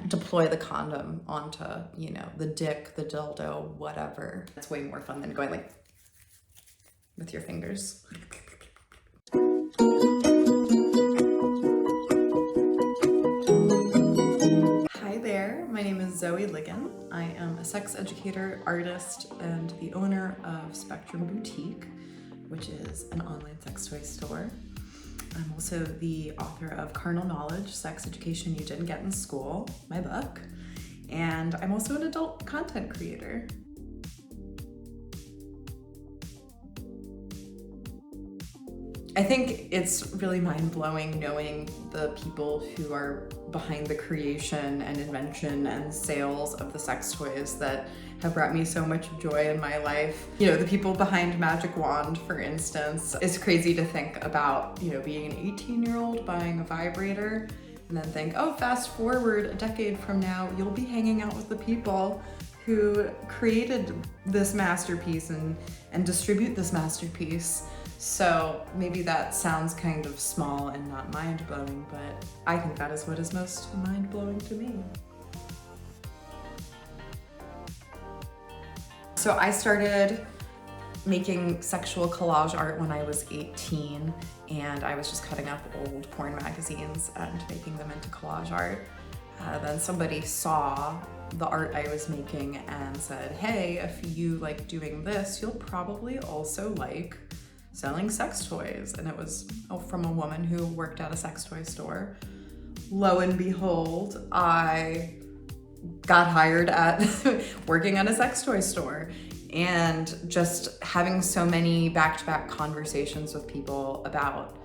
deploy the condom onto, you know, the dick, the dildo, whatever. It's way more fun than going like with your fingers. Hi there, my name is Zoe Ligon. I am a sex educator, artist, and the owner of Spectrum Boutique, which is an online sex toy store. I'm also the author of Carnal Knowledge, Sex Education You Didn't Get in School, my book, and I'm also an adult content creator. I think it's really mind-blowing knowing the people who are behind the creation and invention and sales of the sex toys that have brought me so much joy in my life. You know, the people behind Magic Wand, for instance. It's crazy to think about, you know, being an 18-year-old buying a vibrator and then think, oh, fast forward a decade from now, you'll be hanging out with the people who created this masterpiece and distribute this masterpiece. So maybe that sounds kind of small and not mind-blowing, but I think that is what is most mind-blowing to me. So I started making sexual collage art when I was 18, and I was just cutting up old porn magazines and making them into collage art. Then somebody saw the art I was making and said, hey, if you like doing this, you'll probably also like selling sex toys. And it was from a woman who worked at a sex toy store. Lo and behold, I got hired at working at a sex toy store, and just having so many back-to-back conversations with people about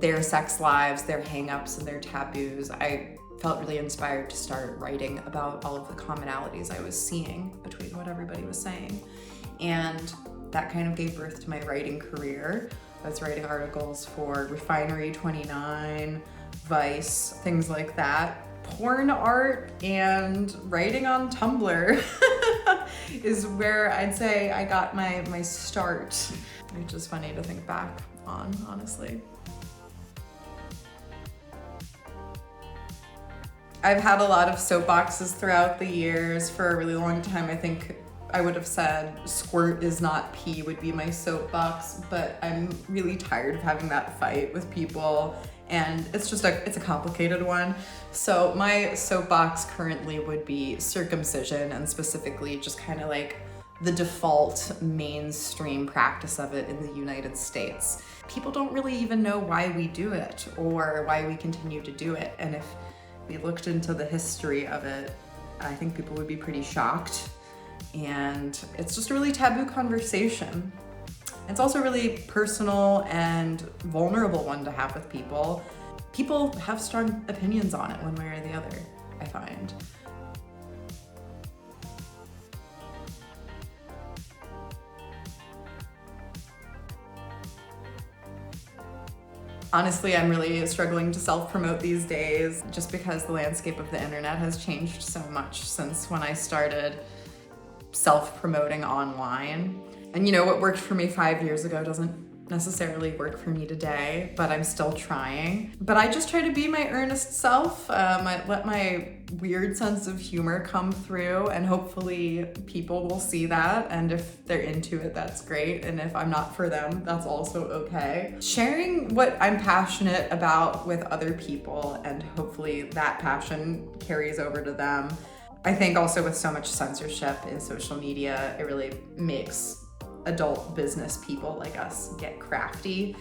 their sex lives, their hang-ups and their taboos, I felt really inspired to start writing about all of the commonalities I was seeing between what everybody was saying. And that kind of gave birth to my writing career. I was writing articles for Refinery 29, Vice, things like that. Porn art and writing on Tumblr is where I'd say I got my start, which is funny to think back on, honestly. I've had a lot of soapboxes throughout the years. For a really long time, I think I would have said squirt is not pee would be my soapbox, but I'm really tired of having that fight with people, and it's a complicated one. So my soapbox currently would be circumcision, and specifically just kind of like the default mainstream practice of it in the United States. People don't really even know why we do it or why we continue to do it, and if we looked into the history of it, I think people would be pretty shocked. And it's just a really taboo conversation. It's also a really personal and vulnerable one to have with people. People have strong opinions on it one way or the other, I find. Honestly, I'm really struggling to self-promote these days just because the landscape of the internet has changed so much since when I started self-promoting online. And you know, what worked for me 5 years ago doesn't necessarily work for me today, but I'm still trying. But I just try to be my earnest self. I let my weird sense of humor come through, and hopefully people will see that. And if they're into it, that's great. And if I'm not for them, that's also okay. Sharing what I'm passionate about with other people, and hopefully that passion carries over to them. I think also with so much censorship in social media, it really makes adult business people like us get crafty,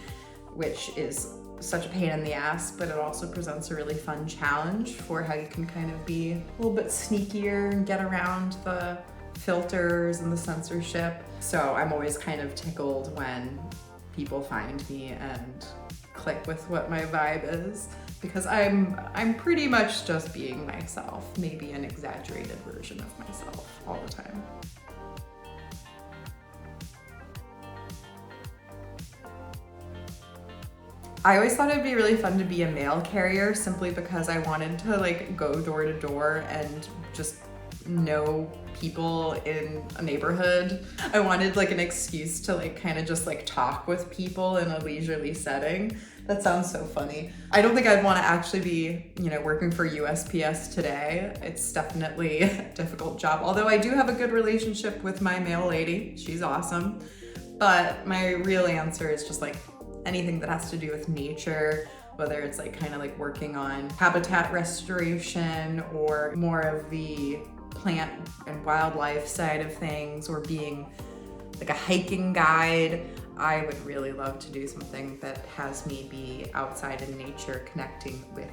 which is such a pain in the ass, but it also presents a really fun challenge for how you can kind of be a little bit sneakier and get around the filters and the censorship. So I'm always kind of tickled when people find me and click with what my vibe is, because I'm pretty much just being myself, maybe an exaggerated version of myself all the time. I always thought it'd be really fun to be a mail carrier, simply because I wanted to like go door to door and just know people in a neighborhood. I wanted like an excuse to like kind of just like talk with people in a leisurely setting. That sounds so funny. I don't think I'd want to actually be, working for USPS today. It's definitely a difficult job. Although I do have a good relationship with my mail lady. She's awesome. But my real answer is just like anything that has to do with nature, whether it's like kind of like working on habitat restoration or more of the plant and wildlife side of things, or being like a hiking guide. I would really love to do something that has me be outside in nature, connecting with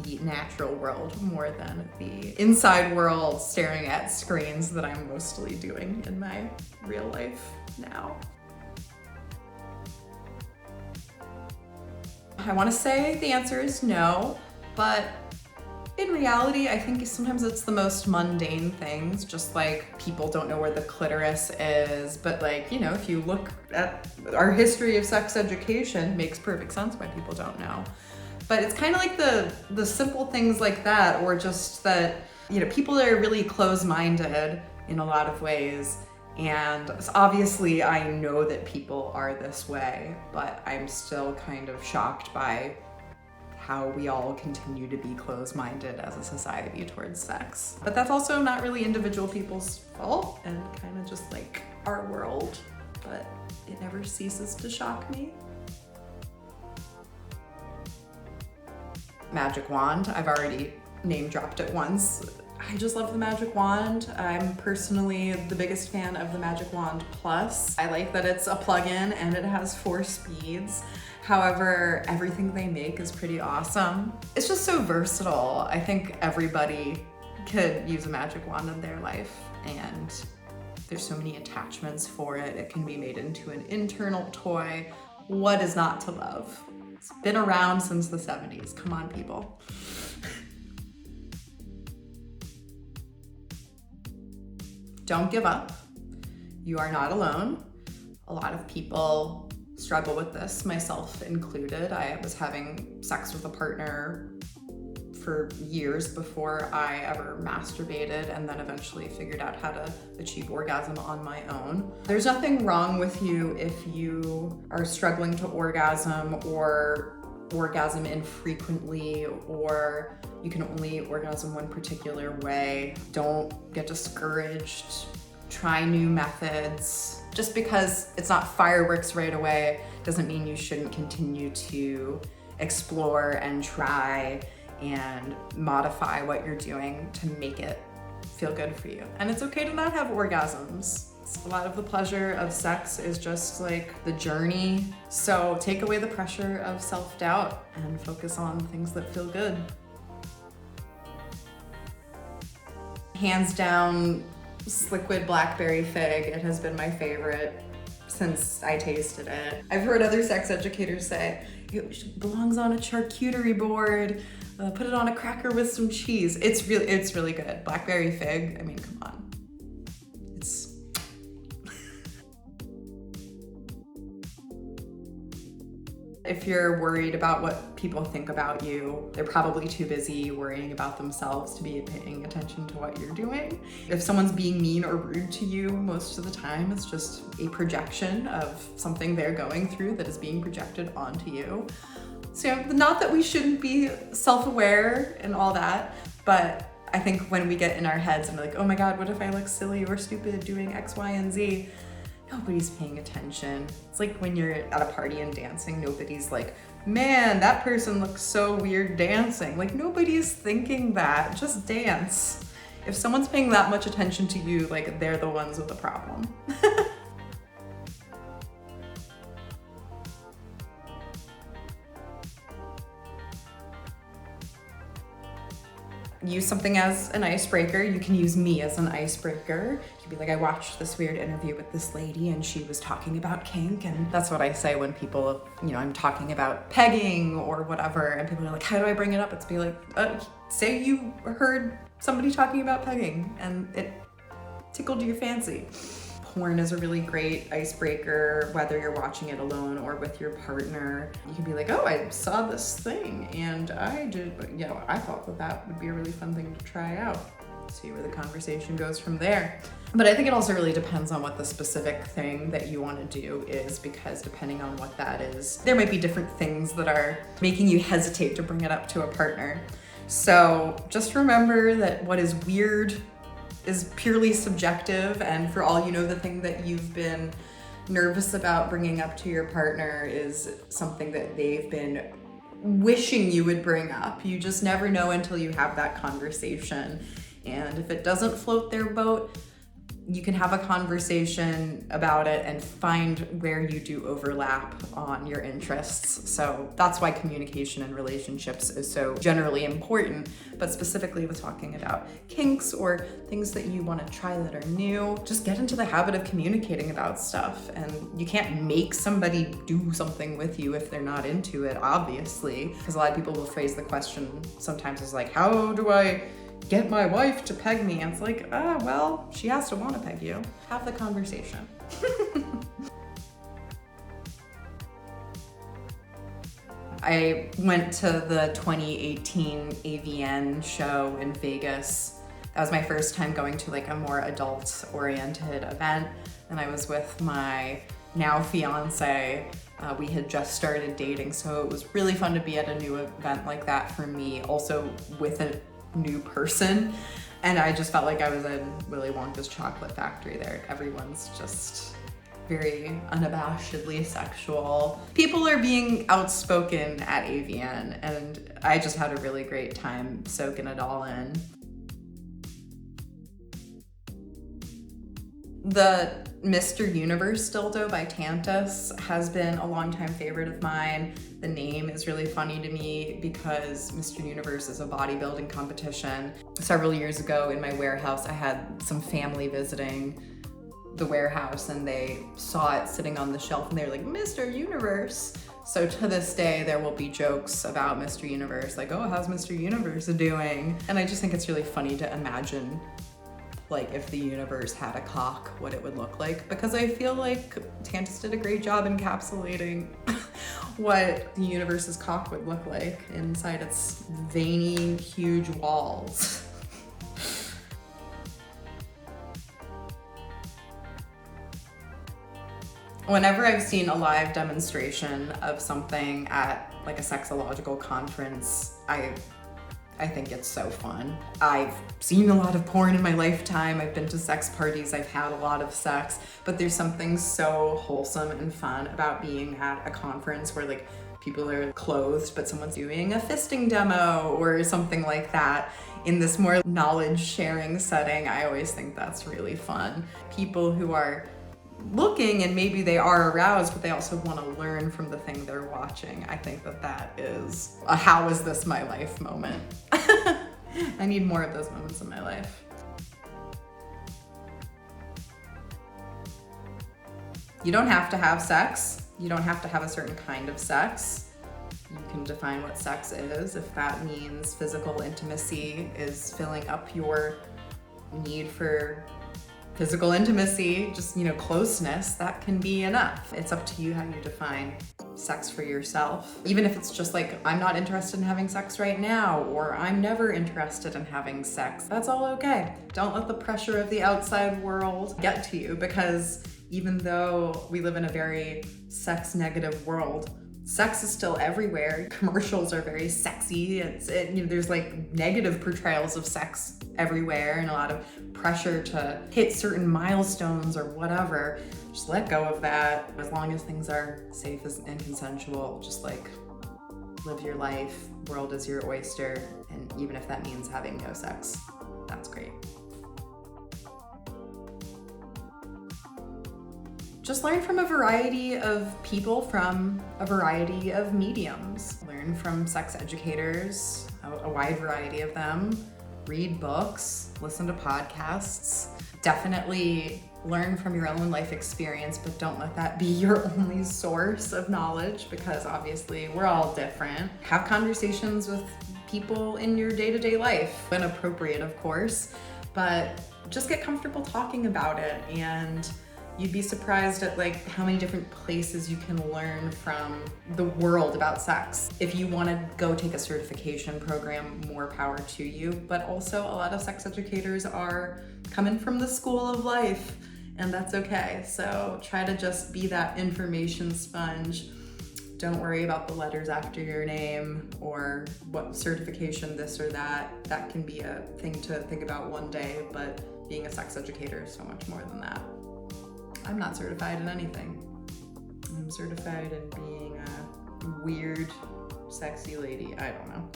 the natural world more than the inside world, staring at screens that I'm mostly doing in my real life now. I want to say the answer is no, but in reality, I think sometimes it's the most mundane things, just like people don't know where the clitoris is, but like, if you look at our history of sex education, it makes perfect sense why people don't know. But it's kind of like the simple things like that, or just that, people are really closed-minded in a lot of ways. And obviously I know that people are this way, but I'm still kind of shocked by how we all continue to be closed-minded as a society towards sex. But that's also not really individual people's fault, and kind of just like our world, but it never ceases to shock me. Magic wand, I've already name dropped it once. I just love the Magic Wand. I'm personally the biggest fan of the Magic Wand Plus. I like that it's a plug-in and it has 4 speeds. However, everything they make is pretty awesome. It's just so versatile. I think everybody could use a magic wand in their life, and there's so many attachments for it. It can be made into an internal toy. What is not to love? It's been around since the 70s. Come on, people. Don't give up. You are not alone. A lot of people struggle with this, myself included. I was having sex with a partner for years before I ever masturbated, and then eventually figured out how to achieve orgasm on my own. There's nothing wrong with you if you are struggling to orgasm, or orgasm infrequently, or you can only orgasm one particular way. Don't get discouraged. Try new methods. Just because it's not fireworks right away doesn't mean you shouldn't continue to explore and try and modify what you're doing to make it feel good for you. And it's okay to not have orgasms. A lot of the pleasure of sex is just like the journey. So take away the pressure of self-doubt and focus on things that feel good. Hands down, Liquid Blackberry Fig. It has been my favorite since I tasted it. I've heard other sex educators say it belongs on a charcuterie board. Put it on a cracker with some cheese. It's really good. Blackberry Fig, I mean, come on. If you're worried about what people think about you, they're probably too busy worrying about themselves to be paying attention to what you're doing. If someone's being mean or rude to you, most of the time it's just a projection of something they're going through that is being projected onto you. So not that we shouldn't be self-aware and all that, but I think when we get in our heads and we're like, oh my God, what if I look silly or stupid doing X, Y, and Z? Nobody's paying attention. It's like when you're at a party and dancing, nobody's like, man, that person looks so weird dancing. Like, nobody's thinking that, just dance. If someone's paying that much attention to you, like, they're the ones with the problem. Use something as an icebreaker. You can use me as an icebreaker. You can be like, I watched this weird interview with this lady and she was talking about kink, and that's what I say when people, I'm talking about pegging or whatever, and people are like, how do I bring it up? It's be like, say you heard somebody talking about pegging and it tickled your fancy. Porn is a really great icebreaker, whether you're watching it alone or with your partner. You can be like, oh, I saw this thing and I thought that would be a really fun thing to try out. see where the conversation goes from there. But I think it also really depends on what the specific thing that you want to do is, because depending on what that is, there might be different things that are making you hesitate to bring it up to a partner. So just remember that what is weird is purely subjective, and for all you know, the thing that you've been nervous about bringing up to your partner is something that they've been wishing you would bring up. You just never know until you have that conversation. And if it doesn't float their boat, you can have a conversation about it and find where you do overlap on your interests. So that's why communication in relationships is so generally important, but specifically with talking about kinks or things that you want to try that are new, just get into the habit of communicating about stuff. And you can't make somebody do something with you if they're not into it, obviously, because a lot of people will phrase the question sometimes as like, how do I get my wife to peg me? And it's like, well, she has to want to peg you. Have the conversation. I went to the 2018 AVN show in Vegas. That was my first time going to like a more adult-oriented event, and I was with my now fiance. We had just started dating, so it was really fun to be at a new event like that for me, also with a new person. And I just felt like I was in Willy Wonka's chocolate factory there. Everyone's just very unabashedly sexual. People are being outspoken at AVN, and I just had a really great time soaking it all in. The Mr. Universe dildo by Tantus has been a longtime favorite of mine. The name is really funny to me because Mr. Universe is a bodybuilding competition. Several years ago in my warehouse, I had some family visiting the warehouse and they saw it sitting on the shelf and they were like, Mr. Universe. So to this day, there will be jokes about Mr. Universe, like, oh, how's Mr. Universe doing? And I just think it's really funny to imagine like if the universe had a cock, what it would look like, because I feel like Tantus did a great job encapsulating what the universe's cock would look like inside its veiny, huge walls. Whenever I've seen a live demonstration of something at like a sexological conference, I think it's so fun. I've seen a lot of porn in my lifetime. I've been to sex parties. I've had a lot of sex, but there's something so wholesome and fun about being at a conference where like people are clothed, but someone's doing a fisting demo or something like that in this more knowledge sharing setting. I always think that's really fun. People who are looking and maybe they are aroused, but they also want to learn from the thing they're watching. I think that that is a how is this my life moment. I need more of those moments in my life. You don't have to have sex. You don't have to have a certain kind of sex. You can define what sex is. If that means physical intimacy is filling up your need for physical intimacy, just, closeness, that can be enough. It's up to you how you define sex for yourself. Even if it's just like, I'm not interested in having sex right now, or I'm never interested in having sex, that's all okay. Don't let the pressure of the outside world get to you, because even though we live in a very sex negative world, sex is still everywhere. Commercials are very sexy. There's like negative portrayals of sex everywhere and a lot of pressure to hit certain milestones or whatever. Just let go of that. As long as things are safe and consensual, just like live your life. World is your oyster. And even if that means having no sex, that's great. Just learn from a variety of people from a variety of mediums. Learn from sex educators, a wide variety of them. Read books, listen to podcasts. Definitely learn from your own life experience, but don't let that be your only source of knowledge, because obviously we're all different. Have conversations with people in your day-to-day life, when appropriate, of course, but just get comfortable talking about it and You'd be surprised at like how many different places you can learn from the world about sex. If you want to go take a certification program, more power to you. But also a lot of sex educators are coming from the school of life, and that's okay. So try to just be that information sponge. Don't worry about the letters after your name or what certification this or that. That can be a thing to think about one day, but being a sex educator is so much more than that. I'm not certified in anything. I'm certified in being a weird, sexy lady. I don't know.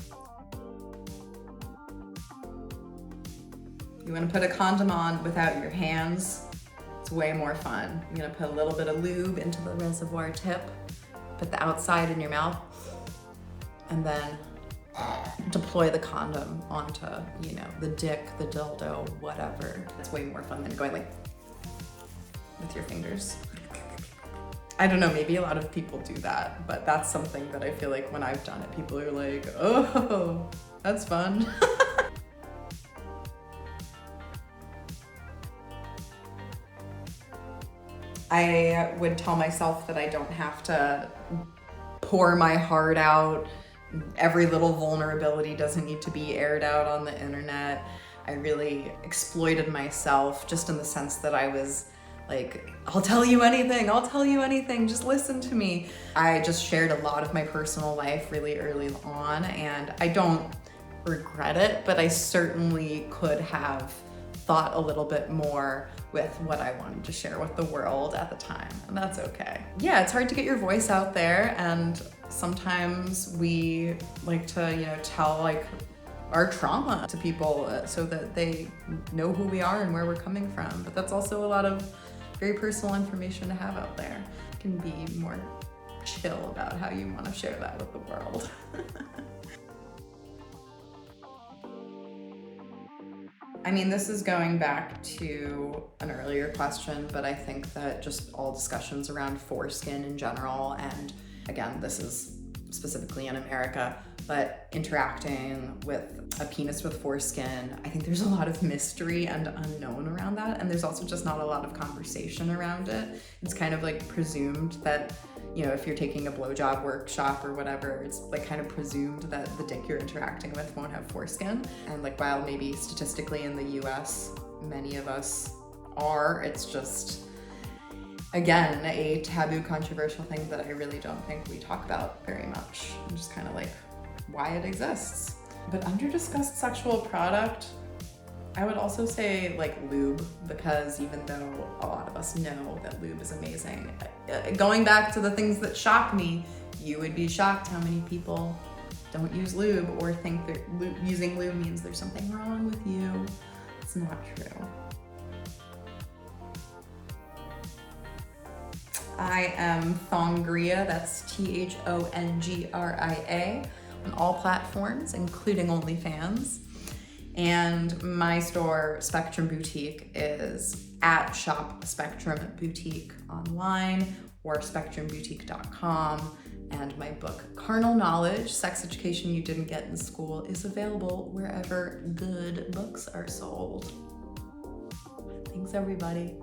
You want to put a condom on without your hands. It's way more fun. You're gonna put a little bit of lube into the reservoir tip, put the outside in your mouth, and then deploy the condom onto, you know, the dick, the dildo, whatever. It's way more fun than going like with your fingers. I don't know, maybe a lot of people do that, but that's something that I feel like when I've done it, people are like, oh, that's fun. I would tell myself that I don't have to pour my heart out. Every little vulnerability doesn't need to be aired out on the internet. I really exploited myself just in the sense that I was like, I'll tell you anything, just listen to me. I just shared a lot of my personal life really early on, and I don't regret it, but I certainly could have thought a little bit more with what I wanted to share with the world at the time, and that's okay. Yeah, it's hard to get your voice out there, and sometimes we like to, you know, tell like our trauma to people so that they know who we are and where we're coming from. But that's also a lot of very personal information to have out there. You can be more chill about how you want to share that with the world. I mean, this is going back to an earlier question, but I think that just all discussions around foreskin in general, and again, this is specifically in America, but interacting with a penis with foreskin, I think there's a lot of mystery and unknown around that, and there's also just not a lot of conversation around it. It's kind of like presumed that, you know, if you're taking a blowjob workshop or whatever, it's like kind of presumed that the dick you're interacting with won't have foreskin. And like, while maybe statistically in the US, many of us are, it's just, again, a taboo, controversial thing that I really don't think we talk about very much. I'm just kind of like, why it exists. But under-discussed sexual product, I would also say like lube, because even though a lot of us know that lube is amazing, going back to the things that shock me, you would be shocked how many people don't use lube or think that using lube means there's something wrong with you. It's not true. I am Thongria, that's Thongia, on all platforms, including OnlyFans. And my store, Spectrum Boutique, is at Shop Spectrum Boutique online or spectrumboutique.com. And my book, Carnal Knowledge, Sex Education You Didn't Get in School, is available wherever good books are sold. Thanks, everybody.